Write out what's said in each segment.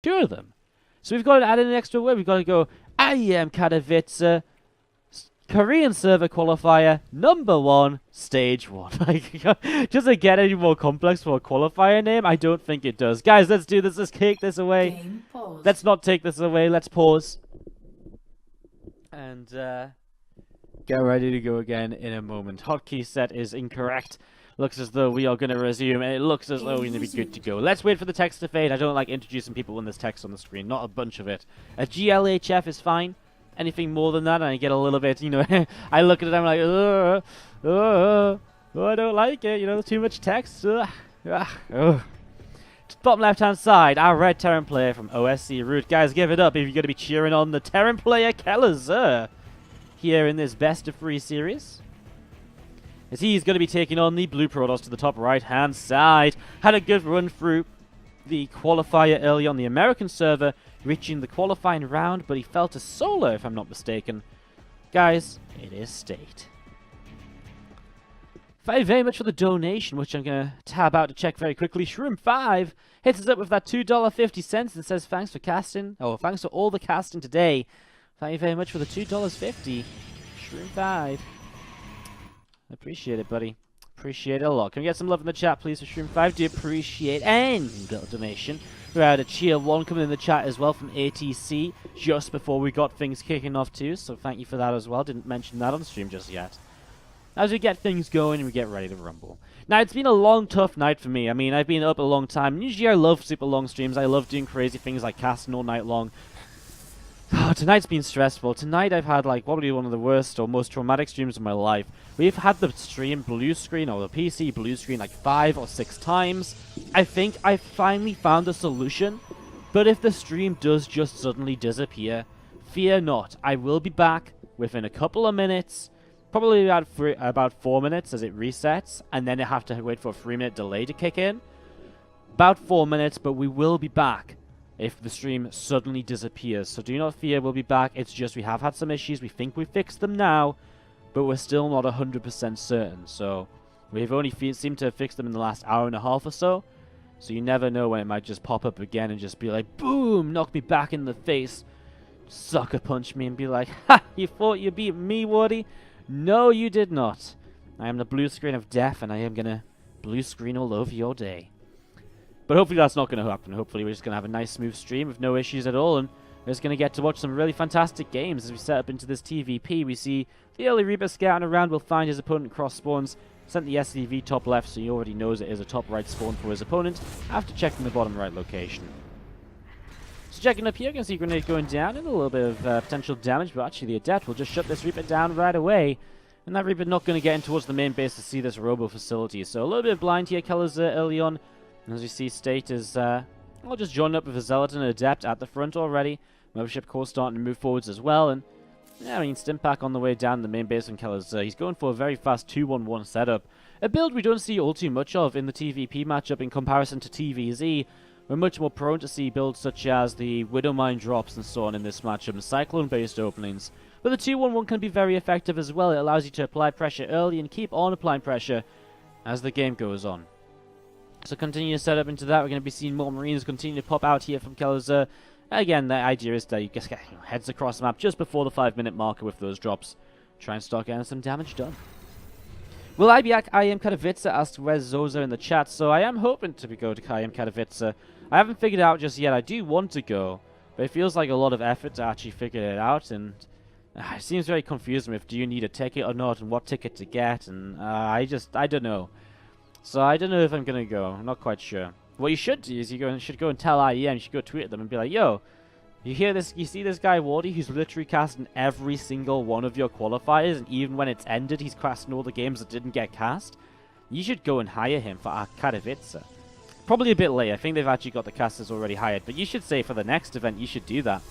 2 of them. So we've got to add in an extra word. We've got to go IEM Katowice Korean server qualifier #1 stage 1. Like, does it get any more complex for a qualifier name? I don't think it does. Guys, let's do this. Let's take this away. Let's not take this away. Let's pause. And get ready to go again in a moment. Hotkey set is incorrect. Looks as though we are going to resume, and it looks as though we're going to be good to go. Let's wait for the text to fade. I don't like introducing people when there's text on the screen. Not a bunch of it. A GLHF is fine. Anything more than that, and I get a little bit, you know, I look at it, I'm like, oh, I don't like it, you know, there's too much text. Bottom left-hand side, our red Terran player from OSC Root. Guys, give it up if you're going to be cheering on the Terran player Kelazhur here in this best-of-3 series. As he's going to be taking on the blue Protoss to the top right-hand side. Had a good run through the qualifier early on the American server, reaching the qualifying round, but he fell to solo, if I'm not mistaken. Guys, it is state. Thank you very much for the donation, which I'm going to tab out to check very quickly. Shroom5 hits us up with that $2.50 and says, thanks for casting. Oh, thanks for all the casting today. Thank you very much for the $2.50. Shroom5. Appreciate it, buddy. Appreciate it a lot. Can we get some love in the chat, please, for Shroom5? Do appreciate any little donation. We had a cheer 1 coming in the chat as well from ATC just before we got things kicking off too, so thank you for that as well. Didn't mention that on stream just yet. As we get things going and we get ready to rumble. Now, it's been a long, tough night for me. I mean, I've been up a long time. Usually I love super long streams. I love doing crazy things like casting all night long. Oh, tonight's been stressful. Tonight I've had like probably one of the worst or most traumatic streams of my life. We've had the stream blue screen or the PC blue screen like 5 or 6 times. I think I finally found a solution. But if the stream does just suddenly disappear, fear not. I will be back within a couple of minutes. Probably about 4 minutes as it resets. And then I have to wait for a 3-minute delay to kick in. About 4 minutes, but we will be back if the stream suddenly disappears. So do not fear, we'll be back. It's just we have had some issues. We think we fixed them now, but we're still not 100% certain. So we've only seemed to have fixed them in the last hour and a half or so. So you never know when it might just pop up again and just be like, boom, knock me back in the face, sucker punch me and be like, ha, you thought you beat me, Wardy? No, you did not. I am the blue screen of death, and I am gonna blue screen all over your day. But hopefully that's not going to happen. Hopefully we're just going to have a nice smooth stream with no issues at all, and we're just going to get to watch some really fantastic games as we set up into this TvP. We see the early Reaper scouting around will find his opponent cross spawns, sent the SCV top left, so he already knows it is a top right spawn for his opponent after checking the bottom right location. So checking up here, you can see Grenade going down and a little bit of potential damage, but actually the Adept will just shut this Reaper down right away. And that Reaper not going to get in towards the main base to see this Robo facility. So a little bit of blind here, Kelazhur early on. And as you see, State is I'll just join up with a Zealot and an Adept at the front already. Mothership Core starting to move forwards as well. And yeah, I mean, Stimpack on the way down the main base from Kelazhur. He's going for a very fast 2-1-1 setup. A build we don't see all too much of in the TvP matchup in comparison to TvZ. We're much more prone to see builds such as the Widowmine drops and so on in this matchup and Cyclone-based openings. But the 2-1-1 can be very effective as well. It allows you to apply pressure early and keep on applying pressure as the game goes on. So continue to set up into that. We're going to be seeing more Marines continue to pop out here from Kelazhur. Again, the idea is that you just get heads across the map just before the 5-minute marker with those drops. Try and start getting some damage done. Will I be at IEM Katowice? Asked Wes Zoza in the chat. So I am hoping to go to IEM Katowice. I haven't figured it out just yet. I do want to go, but it feels like a lot of effort to actually figure it out. And it seems very confusing with do you need a ticket or not and what ticket to get. And I don't know. So I don't know if I'm going to go. I'm not quite sure. What you should do is you should go and tell IEM. You should go tweet at them and be like, yo, you hear this? You see this guy Wardy who's literally casting every single one of your qualifiers, and even when it's ended, he's casting all the games that didn't get cast. You should go and hire him for Katowice. Probably a bit late. I think they've actually got the casters already hired, but you should say for the next event, you should do that.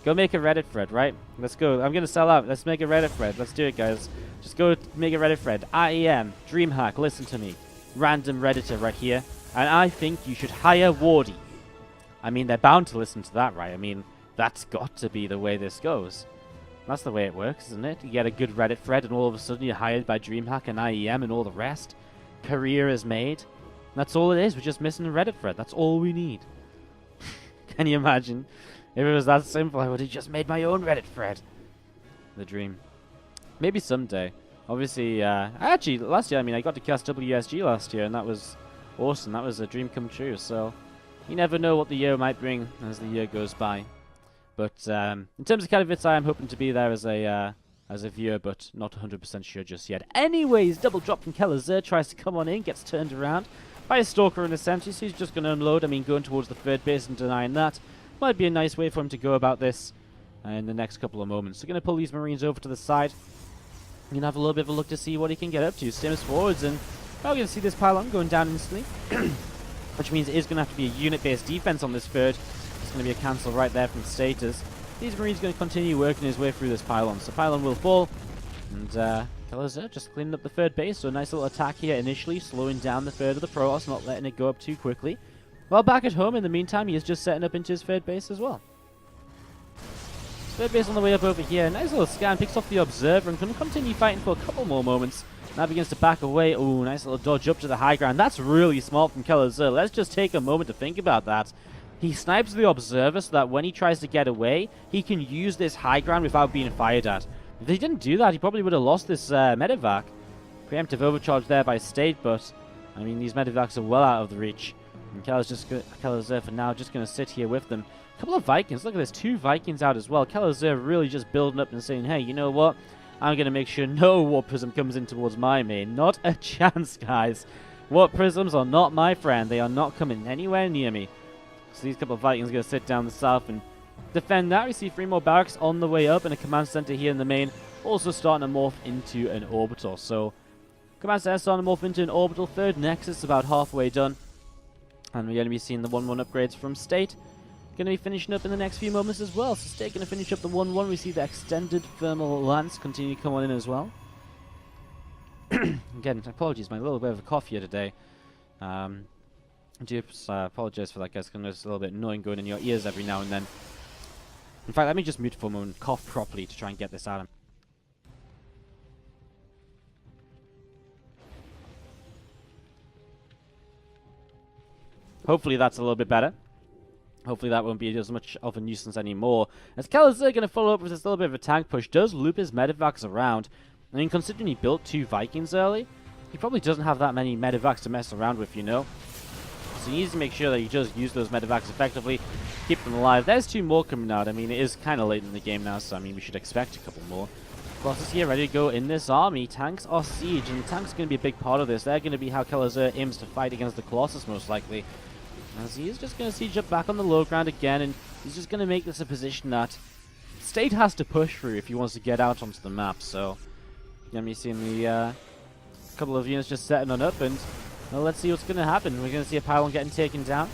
Go make a Reddit thread, right? Let's go. I'm going to sell out. Let's make a Reddit thread. Let's do it, guys. Just go make a Reddit thread. IEM, DreamHack, listen to me. Random Redditor right here. And I think you should hire Wardy. I mean, they're bound to listen to that, right? I mean, that's got to be the way this goes. That's the way it works, isn't it? You get a good Reddit thread, and all of a sudden you're hired by DreamHack and IEM and all the rest. Career is made. That's all it is. We're just missing a Reddit thread. That's all we need. Can you imagine? If it was that simple, I would have just made my own Reddit thread. The dream. Maybe someday. Obviously, actually, last year, I mean, I got to cast WSG last year, and that was awesome. That was a dream come true, so you never know what the year might bring as the year goes by. But in terms of Katowice, I am hoping to be there as a viewer, but not 100% sure just yet. Anyways, double drop from Kelazhur, tries to come on in, gets turned around by a Stalker and a Sentry, so he's just going to unload. I mean, going towards the third base and denying that might be a nice way for him to go about this in the next couple of moments. So going to pull these Marines over to the side. Going to have a little bit of a look to see what he can get up to. Stims forwards, and we're going to see this pylon going down instantly. Which means it is going to have to be a unit-based defense on this third. It's going to be a cancel right there from Status. These Marines are going to continue working his way through this pylon. So pylon will fall. And Kelazhur just cleaning up the third base. So a nice little attack here initially, slowing down the third of the Protoss, not letting it go up too quickly. Well, back at home, in the meantime, he is just setting up into his third base as well. Third base on the way up over here. Nice little scan, picks off the Observer and can continue fighting for a couple more moments. Now begins to back away. Ooh, nice little dodge up to the high ground. That's really smart from Kelazhur. Let's just take a moment to think about that. He snipes the Observer so that when he tries to get away, he can use this high ground without being fired at. If he didn't do that, he probably would have lost this medevac. Preemptive overcharge there by State, but I mean, these medevacs are well out of the reach. And Kelazhur for now just going to sit here with them. A couple of Vikings. Look at this. 2 Vikings out as well. Kelazhur really just building up and saying, hey, you know what? I'm going to make sure no Warp Prism comes in towards my main. Not a chance, guys. Warp Prisms are not my friend. They are not coming anywhere near me. So these couple of Vikings are going to sit down the south and defend that. We see 3 more barracks on the way up and a command center here in the main. Also starting to morph into an orbital. So command center starting to morph into an orbital. Third Nexus about halfway done. And we're going to be seeing the 1-1 upgrades from State. Going to be finishing up in the next few moments as well. So State going to finish up the 1-1. We see the extended thermal lance continue to come on in as well. Again, apologies, my little bit of a cough here today. I do apologize for that, guys, because it's a little bit annoying going in your ears every now and then. In fact, let me just mute for a moment and cough properly to try and get this out. Hopefully that's a little bit better. Hopefully that won't be as much of a nuisance anymore. As Kelazhur going to follow up with this little bit of a tank push, does loop his medevacs around. I mean, considering he built 2 Vikings early, he probably doesn't have that many medevacs to mess around with, you know. So he needs to make sure that he does use those medevacs effectively, keep them alive. There's 2 more coming out. I mean, it is kind of late in the game now, so I mean, we should expect a couple more. Colossus here ready to go in this army. Tanks are siege, and tanks are going to be a big part of this. They're going to be how Kelazhur aims to fight against the Colossus, most likely. As he is just going to siege up back on the low ground again, and he's just going to make this a position that State has to push through if he wants to get out onto the map. So, you're going to be seeing the couple of units just setting on up, and well, let's see what's going to happen. We're going to see a pylon getting taken down.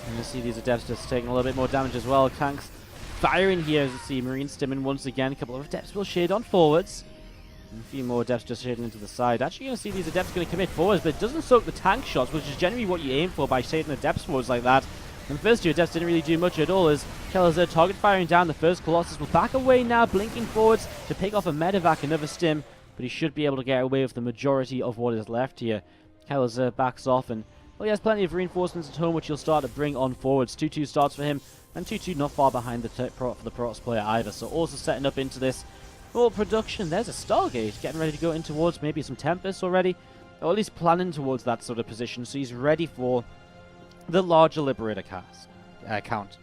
We're going to see these Adepts just taking a little bit more damage as well. Tanks firing here as you see Marines stimming once again. A couple of Adepts will shade on forwards. And a few more Adepts just shading into the side. Actually going to see these Adepts going to commit forwards, but it doesn't soak the tank shots, which is generally what you aim for by shading Adepts forwards like that. And the first 2 Adepts didn't really do much at all as Kelazhur target firing down. The first Colossus will back away now, blinking forwards to pick off a medevac, another stim, but he should be able to get away with the majority of what is left here. Kelazhur backs off, and well, he has plenty of reinforcements at home, which he'll start to bring on forwards. 2-2 starts for him, and 2-2 not far behind the Protoss player either. So also setting up into this full production. There's a Stargate getting ready to go in towards maybe some Tempest already, or at least planning towards that sort of position. So he's ready for the larger Liberator count.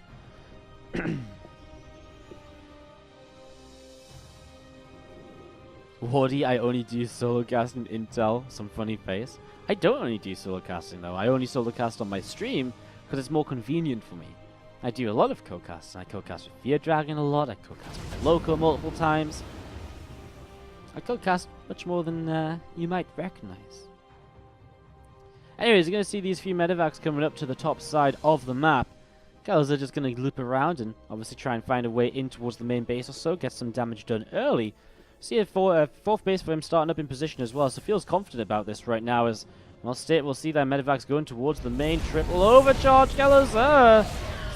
Wardy, I only do solo casting Intel. Some funny face. I don't only do solo casting though. I only solo cast on my stream because it's more convenient for me. I do a lot of co-casts. I co-cast with Fear Dragon a lot. I co-cast with Loco multiple times. I co-cast much more than you might recognize. Anyways, you're going to see these few medevacs coming up to the top side of the map. Kelazhur just going to loop around and obviously try and find a way in towards the main base or so. Get some damage done early. See a fourth base for him starting up in position as well. So feels confident about this right now as well. State will see their medevacs going towards the main. Triple overcharge Kelazhur.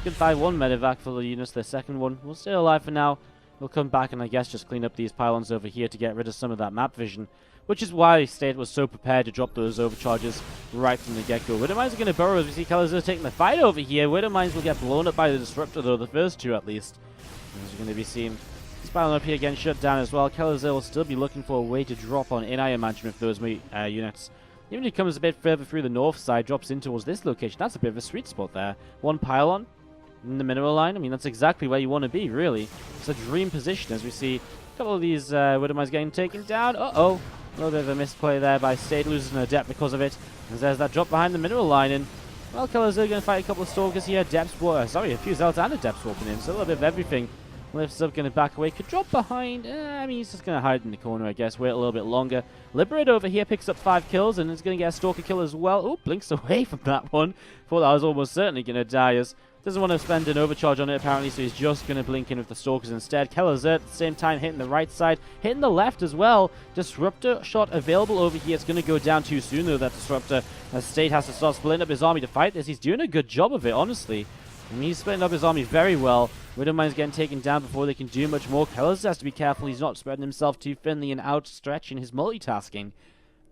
Goodbye 1 medevac for the units. Their second one will stay alive for now. We'll come back and I guess just clean up these pylons over here to get rid of some of that map vision. which is why State was so prepared to drop those overcharges right from the get-go. Widow Mines are going to burrow as we see Kelazhur taking the fight over here. Widow Mines will get blown up by the Disruptor, though, the first two at least. As you're going to be seeing Spiral up here again shut down as well. Kelazhur will still be looking for a way to drop on in, I imagine, with those units. Even if he comes a bit further through the north side, drops in towards this location, that's a bit of a sweet spot there. One pylon in the mineral line, I mean, that's exactly where you want to be, really. It's a dream position as we see a couple of these Widow Mines getting taken down. Uh-oh, a little bit of a misplay there by State, losing an Adept because of it. And there's that drop behind the mineral line, and, well, Kelazhur going to fight a couple of Stalkers here. A few Zealots and Adepts walking in, so a little bit of everything. Lifts up, going to back away. Could drop behind. I mean, he's just going to hide in the corner, I guess. Wait a little bit longer. Liberate over here picks up 5 kills, and is going to get a Stalker kill as well. Oh, blinks away from that one. Thought that was almost certainly going to die, as doesn't want to spend an overcharge on it, apparently, so he's just going to blink in with the Stalkers instead. Kelazhur at the same time hitting the right side, hitting the left as well. Disruptor shot available over here. It's going to go down too soon, though, that Disruptor. As State has to start splitting up his army to fight this. He's doing a good job of it, honestly. I mean, he's splitting up his army very well. Widow Mine's getting taken down before they can do much more. Kelazhur has to be careful he's not spreading himself too thinly and outstretching his multitasking.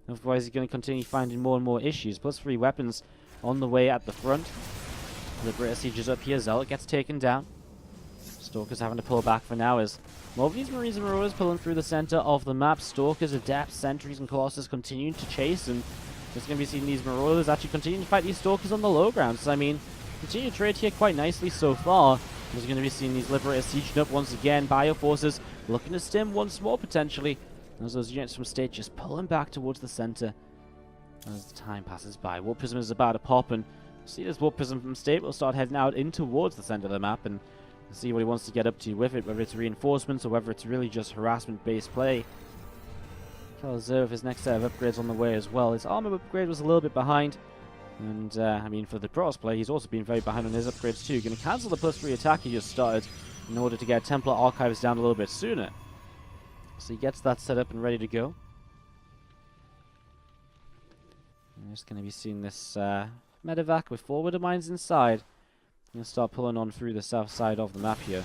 Otherwise, he's going to continue finding more and more issues. Plus 3 weapons on the way at the front. Liberator sieges up here. Zealot gets taken down. Stalkers having to pull back for now as more of these Marines and Marauders pulling through the center of the map. Stalkers, Adepts, Sentries, and Colossus continuing to chase, and just going to be seeing these Marauders actually continuing to fight these Stalkers on the low ground. So, I mean, continue to trade here quite nicely so far. We're going to be seeing these Liberators sieging up once again. Bioforces looking to stim once more, potentially. As those units from State just pulling back towards the center as time passes by. Warp Prism is about to pop, and see this Warp Prism from State will start heading out in towards the center of the map and see what he wants to get up to with it, whether it's reinforcements or whether it's really just harassment-based play. Kelazhur with his next set of upgrades on the way as well. His armor upgrade was a little bit behind. And, I mean, for the Protoss play, he's also been very behind on his upgrades too. Going to cancel the +3 attack he just started in order to get Templar Archives down a little bit sooner. So he gets that set up and ready to go. I'm just going to be seeing this medevac with 4 Widow Mines inside. Going to start pulling on through the south side of the map here.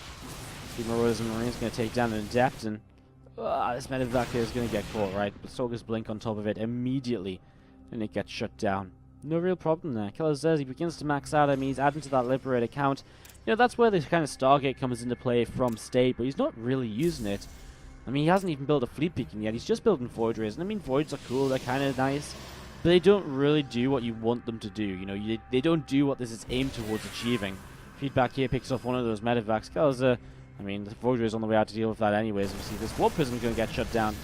The Marauders and Marines going to take down an Adept, and this medevac here is going to get caught, right? But Stalkers blink on top of it immediately, and it gets shut down. No real problem there. Kelazhur, he begins to max out. I mean, he's adding to that Liberator count. You know, that's where this kind of Stargate comes into play from State, but he's not really using it. I mean, he hasn't even built a fleet beacon yet. He's just building Void Rays. And I mean, Voids are cool. They're kind of nice. But they don't really do what you want them to do. You know, they don't do what this is aimed towards achieving. Feedback here picks off one of those medevacs. Kelazhur, I mean, the Void Rays on the way out to deal with that anyways. We see this Warp Prism going to get shut down.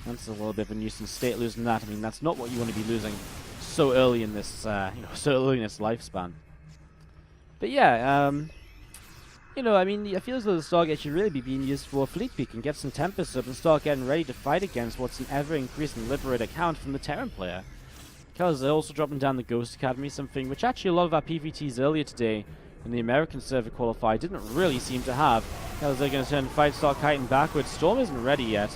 That's a little bit of a nuisance. State losing that. I mean, that's not what you want to be losing so early in this, so early in this lifespan. But yeah, you know, I mean, I feel as though the Stargate should really be being used for a fleet peak and get some Tempest up and start getting ready to fight against what's an ever-increasing Liberator count from the Terran player. Kelazhur also dropping down the Ghost Academy, something which actually a lot of our PVTs earlier today in the American server qualifier didn't really seem to have. Kelazhur going to turn fight, start kiting backwards. Storm isn't ready yet.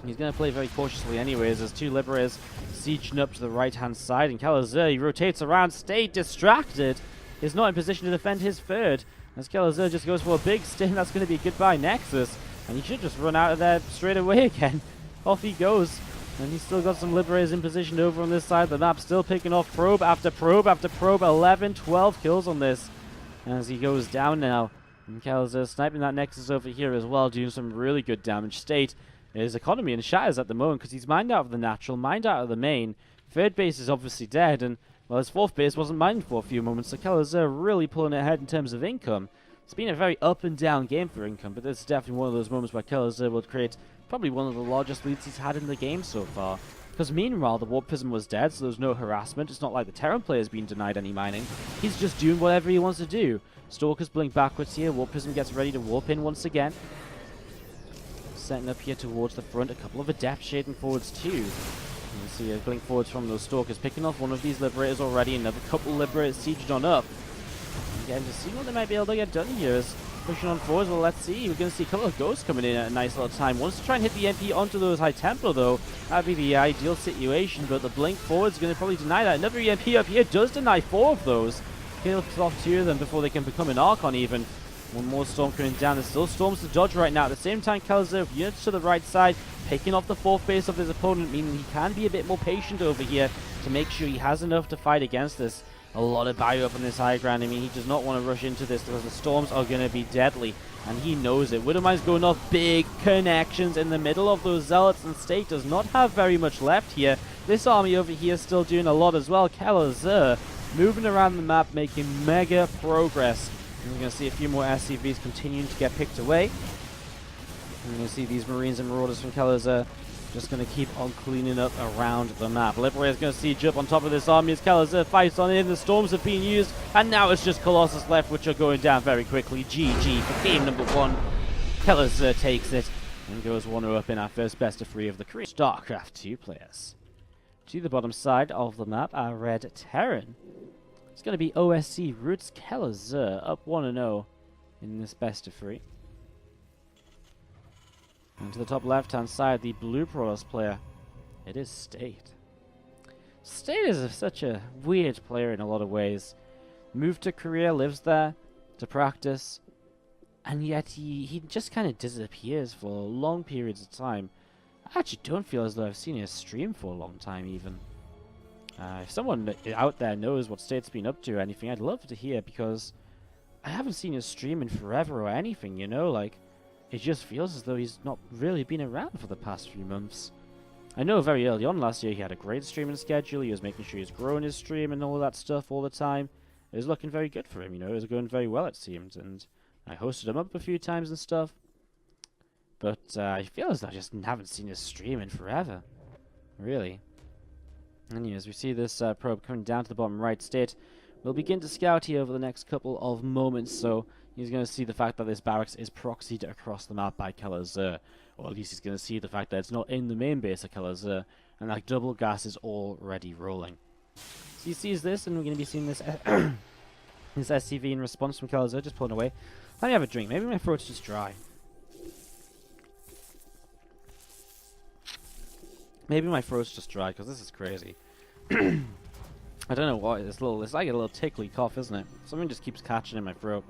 He's going to play very cautiously anyways, as 2 Liberators sieging up to the right-hand side, and Kelazhur, he rotates around. State distracted, is not in position to defend his third, as Kelazhur just goes for a big sting. That's going to be a goodbye Nexus, and he should just run out of there straight away again. Off he goes, and he's still got some Liberators in position over on this side of the map, still picking off probe after probe after probe. 11, 12 kills on this, as he goes down now, and Kelazhur sniping that Nexus over here as well, doing some really good damage. State, his economy in shatters at the moment because he's mined out of the natural, mined out of the main. Third base is obviously dead, and, well, his 4th base wasn't mined for a few moments, so Kelazhur really pulling ahead in terms of income. It's been a very up and down game for income, but this is definitely one of those moments where Kelazhur will create probably one of the largest leads he's had in the game so far. Because meanwhile, the Warp Prism was dead, so there's no harassment. It's not like the Terran player's being denied any mining. He's just doing whatever he wants to do. Stalkers blink backwards here. Warp Prism gets ready to warp in once again. Setting up here towards the front, a couple of Adepts shading forwards too. You can see a blink forwards from those Stalkers, picking off one of these Liberators already, another couple Liberators sieged on up. Again, to see what they might be able to get done here is pushing on forwards. Well, let's see. We're going to see a couple of Ghosts coming in at a nice little time. Wants to try and hit the MP onto those High Templar though. That'd be the ideal situation, but the blink forward's going to probably deny that. Another EMP up here does deny 4 of those. Kills off 2 of them before they can become an Archon even. One more storm coming down. There's still storms to dodge right now. At the same time, Kelazhur units to the right side, picking off the 4th base of his opponent, meaning he can be a bit more patient over here to make sure he has enough to fight against this. A lot of bio up on this high ground. I mean, he does not want to rush into this because the storms are going to be deadly, and he knows it. Widowmine's going off big connections in the middle of those zealots, and State does not have very much left here. This army over here is still doing a lot as well. Kelazhur moving around the map, making mega progress. And we're going to see a few more SCVs continuing to get picked away. And we're going to see these Marines and Marauders from Kelazhur just going to keep on cleaning up around the map. Liberator's going to siege up on top of this army as Kelazhur fights on in. The storms have been used, and now it's just Colossus left, which are going down very quickly. GG for game number 1. Kelazhur takes it and goes 1-0 up in our first best of 3 of the career. StarCraft 2 players. To the bottom side of the map, our Red Terran. It's going to be OSC Roots Kelazhur up 1-0 in this best of 3. And to the top left-hand side, the Blue Protoss player. It is State. State is such a weird player in a lot of ways. Moved to Korea, lives there to practice, and yet he just kind of disappears for long periods of time. I actually don't feel as though I've seen his stream for a long time even. If someone out there knows what State's been up to or anything, I'd love to hear, because I haven't seen his stream in forever or anything, you know, like, it just feels as though he's not really been around for the past few months. I know very early on last year he had a great streaming schedule, he was making sure he was growing his stream and all that stuff all the time. It was looking very good for him, you know, it was going very well it seemed, and I hosted him up a few times and stuff. But I feel as though I just haven't seen his stream in forever, really. Anyways, we see this probe coming down to the bottom right. State will begin to scout here over the next couple of moments, so he's going to see the fact that this barracks is proxied across the map by Kelazhur, or at least he's going to see the fact that it's not in the main base of Kelazhur, and that double gas is already rolling. So he sees this, and we're going to be seeing this this SCV in response from Kelazhur, just pulling away. Let me have a drink. Maybe my throat's just dry. Maybe my throat's just dry, because this is crazy. I don't know what, it's like a little tickly cough, isn't it? Something just keeps catching in my throat.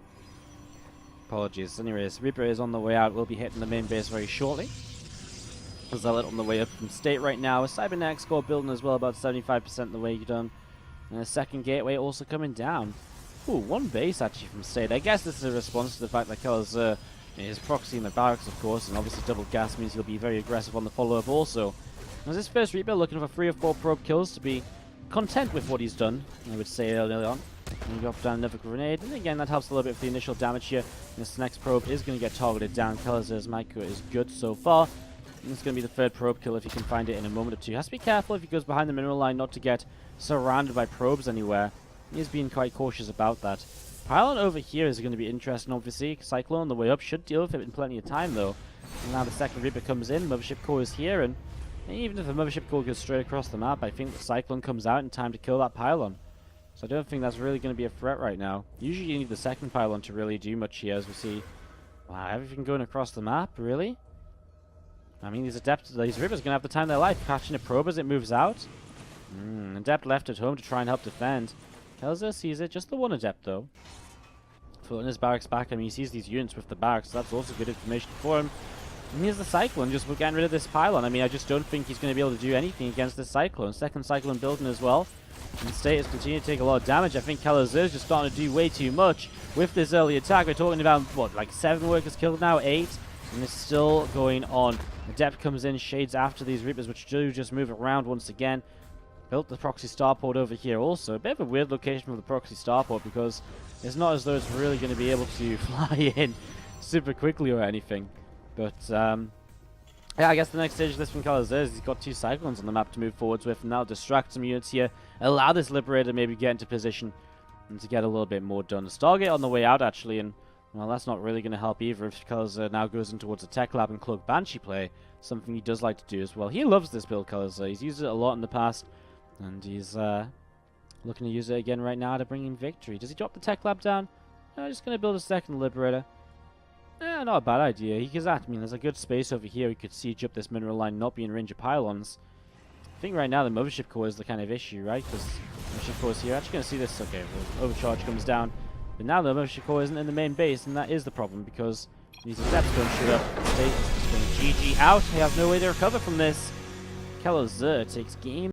Apologies. Anyways, Reaper is on the way out. We'll be hitting the main base very shortly. Zealot on the way up from State right now. A Cybernetics core building as well, about 75% the way done. And a second gateway also coming down. Ooh, one base actually from State. I guess this is a response to the fact that Kelazhur is proxying the barracks, of course, and obviously double gas means he'll be very aggressive on the follow-up also. As this first Reaper looking for 3 or 4 probe kills to be content with what he's done, I would say early on. And drop down another grenade, and again that helps a little bit for the initial damage here. And this next probe is going to get targeted down. Kelazhur's micro is good so far. And it's going to be the 3rd probe kill if he can find it in a moment or two. Has to be careful if he goes behind the mineral line not to get surrounded by probes anywhere. He's being quite cautious about that. Pylon over here is going to be interesting, obviously. Cyclone on the way up should deal with it in plenty of time though. And now the second Reaper comes in, Mothership Core is here, and even if the Mothership Core goes straight across the map, I think the Cyclone comes out in time to kill that Pylon. So I don't think that's really going to be a threat right now. Usually you need the second Pylon to really do much here, as we see. Wow, everything going across the map, really? I mean, these Reapers are going to have the time of their life, catching a probe as it moves out. Adept left at home to try and help defend. Kelazhur sees it, just the one Adept though. Floating his barracks back, I mean, he sees these units with the barracks, so that's also good information for him. And here's the Cyclone, just we're getting rid of this Pylon. I mean, I just don't think he's going to be able to do anything against this Cyclone. Second Cyclone building as well. And State is continuing to take a lot of damage. I think Kelazhur is just starting to do way too much with this early attack. We're talking about, what, like 7 workers killed now? 8? And it's still going on. Adept comes in, shades after these Reapers, which do just move around once again. Built the proxy starport over here also. A bit of a weird location for the proxy starport, because it's not as though it's really going to be able to fly in super quickly or anything. But, yeah, I guess the next stage of this from Kelazhur is he's got 2 Cyclones on the map to move forwards with, and that'll distract some units here, allow this Liberator to maybe get into position and to get a little bit more done. The Stargate on the way out, actually, and, well, that's not really going to help either if Kelazhur now goes in towards the Tech Lab and Cloak Banshee play, something he does like to do as well. He loves this build, Kelazhur. He's used it a lot in the past, and he's looking to use it again right now to bring him victory. Does he drop the Tech Lab down? No, just going to build a second Liberator. Not a bad idea. He can, I mean, there's a good space over here. He could siege up this mineral line, not be in range of pylons. I think right now the Mothership Core is the kind of issue, right? Because Mothership Core is here. Actually going to see this. Okay, well, Overcharge comes down. But now the militia core isn't in the main base, and that is the problem, because these adepts don't shoot up. They just going to GG out. They have no way to recover from this. Kelazhur takes game.